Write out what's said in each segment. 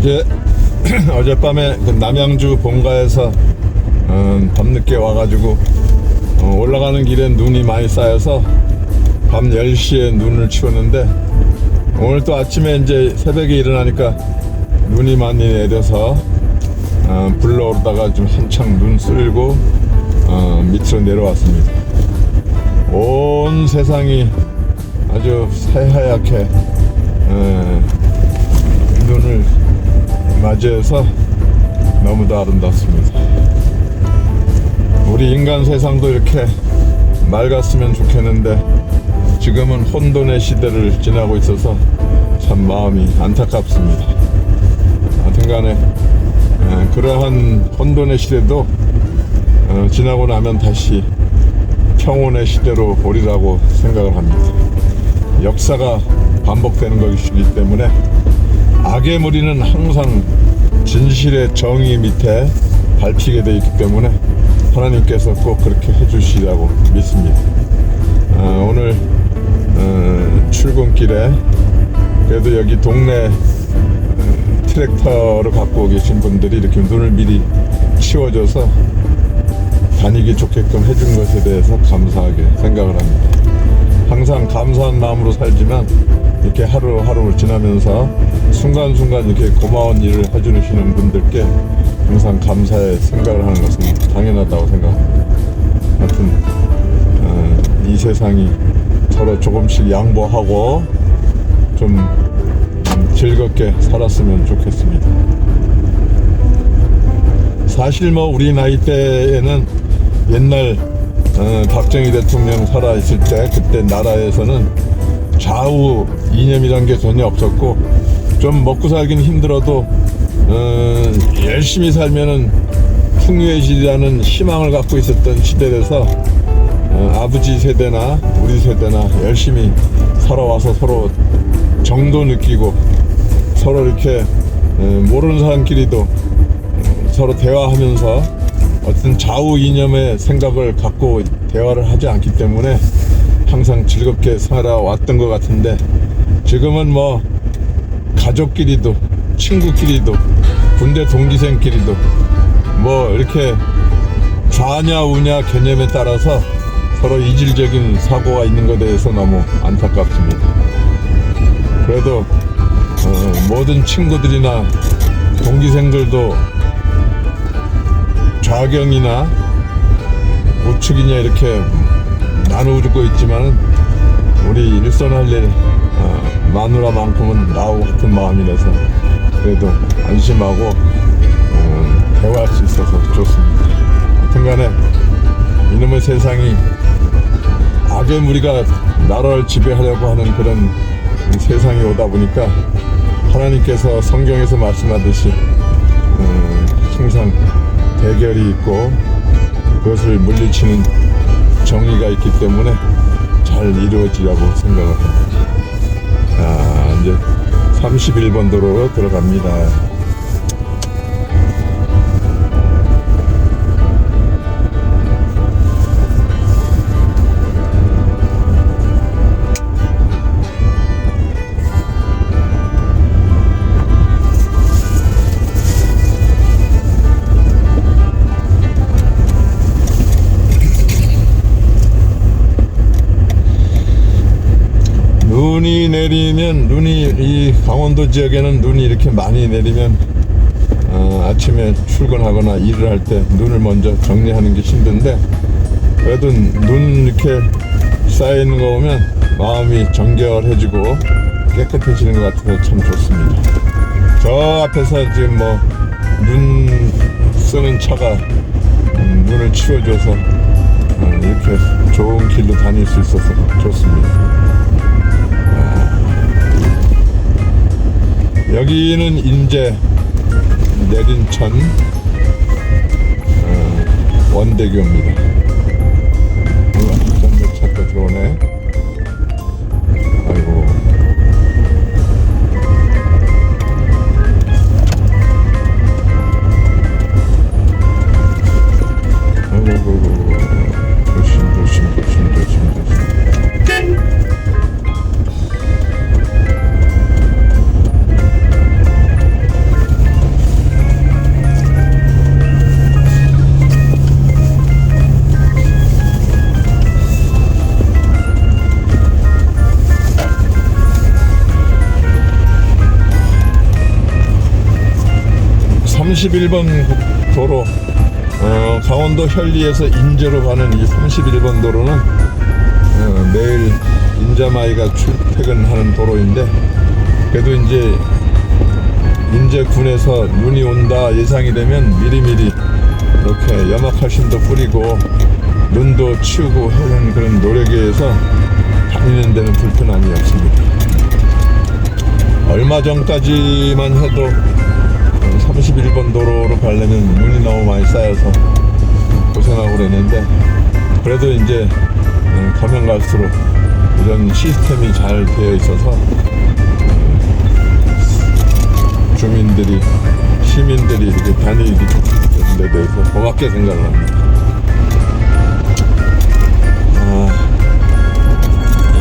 어제 어젯밤에 그 남양주 본가에서 밤늦게 와가지고 올라가는 길에 눈이 많이 쌓여서 밤 10시에 눈을 치웠는데, 오늘 또 아침에 이제 새벽에 일어나니까 눈이 많이 내려서 불러오르다가 좀 한창 눈 쓸고 밑으로 내려왔습니다. 온 세상이 아주 새하얗게 눈을 맞이해서 너무도 아름답습니다. 우리 인간 세상도 이렇게 맑았으면 좋겠는데 지금은 혼돈의 시대를 지나고 있어서 참 마음이 안타깝습니다. 하여튼간에 그러한 혼돈의 시대도 지나고 나면 다시 평온의 시대로 오리라고 생각을 합니다. 역사가 반복되는 것이기 때문에 악의 무리는 항상 진실의 정의 밑에 밟히게 되어 있기 때문에 하나님께서 꼭 그렇게 해주시라고 믿습니다. 오늘 출근길에 그래도 여기 동네 트랙터를 갖고 계신 분들이 이렇게 눈을 미리 치워줘서 다니기 좋게끔 해준 것에 대해서 감사하게 생각을 합니다. 항상 감사한 마음으로 살지만 이렇게 하루하루 지나면서 순간순간 이렇게 고마운 일을 해주시는 분들께 항상 감사의 생각을 하는 것은 당연하다고 생각합니다. 하여튼 이 세상이 서로 조금씩 양보하고 좀 즐겁게 살았으면 좋겠습니다. 사실 뭐 우리 나이 때에는 옛날 박정희 대통령 살아있을 때 그때 나라에서는 좌우 이념이란 게 전혀 없었고, 좀 먹고 살기는 힘들어도 열심히 살면은 풍요해지리라는 희망을 갖고 있었던 시대라서 아버지 세대나 우리 세대나 열심히 살아와서 서로 정도 느끼고 서로 이렇게 모르는 사람끼리도 서로 대화하면서 어떤 좌우 이념의 생각을 갖고 대화를 하지 않기 때문에 항상 즐겁게 살아왔던 것 같은데, 지금은 뭐 가족끼리도 친구끼리도 군대 동기생끼리도 뭐 이렇게 좌냐 우냐 개념에 따라서 서로 이질적인 사고가 있는 것에 대해서 너무 안타깝습니다. 그래도 모든 친구들이나 동기생들도 좌경이나 우측이냐 이렇게 나누고 있지만 우리 일선할일 마누라만큼은 나하고 같은 마음이라서 그래도 안심하고 대화할 수 있어서 좋습니다. 하여튼간에 이놈의 세상이 악의 무리가 나라를 지배하려고 하는 그런 세상이 오다 보니까 하나님께서 성경에서 말씀하듯이 항상 대결이 있고 그것을 물리치는 정의가 있기 때문에 잘 이루어지라고 생각을 합니다. 이제 31번 도로로 들어갑니다. 눈이 내리면 이 강원도 지역에는 눈이 이렇게 많이 내리면 아침에 출근하거나 일을 할 때 눈을 먼저 정리하는 게 힘든데, 그래도 눈 이렇게 쌓여있는 거 보면 마음이 정결해지고 깨끗해지는 것 같아서 참 좋습니다. 저 앞에서 지금 뭐 눈 쓰는 차가 눈을 치워줘서 이렇게 좋은 길로 다닐 수 있어서 좋습니다. 여기는 인제 내린천 원대교입니다. 전기차가 들어오네. 아이고. 조심. 31번 도로, 강원도 현리에서 인제로 가는 이 31번 도로는 내일 인자마이가 출퇴근하는 도로인데, 그래도 이제 인제군에서 눈이 온다 예상이 되면 미리미리 이렇게 염화칼슘도 뿌리고 눈도 치우고 하는 그런 노력에 의해서 다니는 데는 불편함이 없습니다. 얼마 전까지만 해도 31번 도로로 가려면 눈이 너무 많이 쌓여서 고생하고 그랬는데, 그래도 이제 가면 갈수록 이런 시스템이 잘 되어 있어서 주민들이, 시민들이 이렇게 다니는 데 대해서 고맙게 생각을 합니다.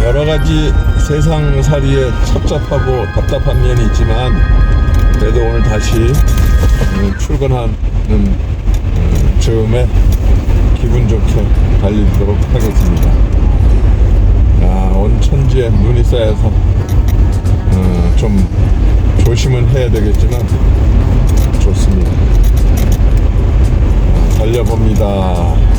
여러가지 세상살이에 섭섭하고 답답한 면이 있지만, 그래도 오늘 다시 출근하는 즈음에 기분 좋게 달리도록 하겠습니다. 온 천지에 눈이 쌓여서 좀 조심은 해야 되겠지만 좋습니다. 달려봅니다.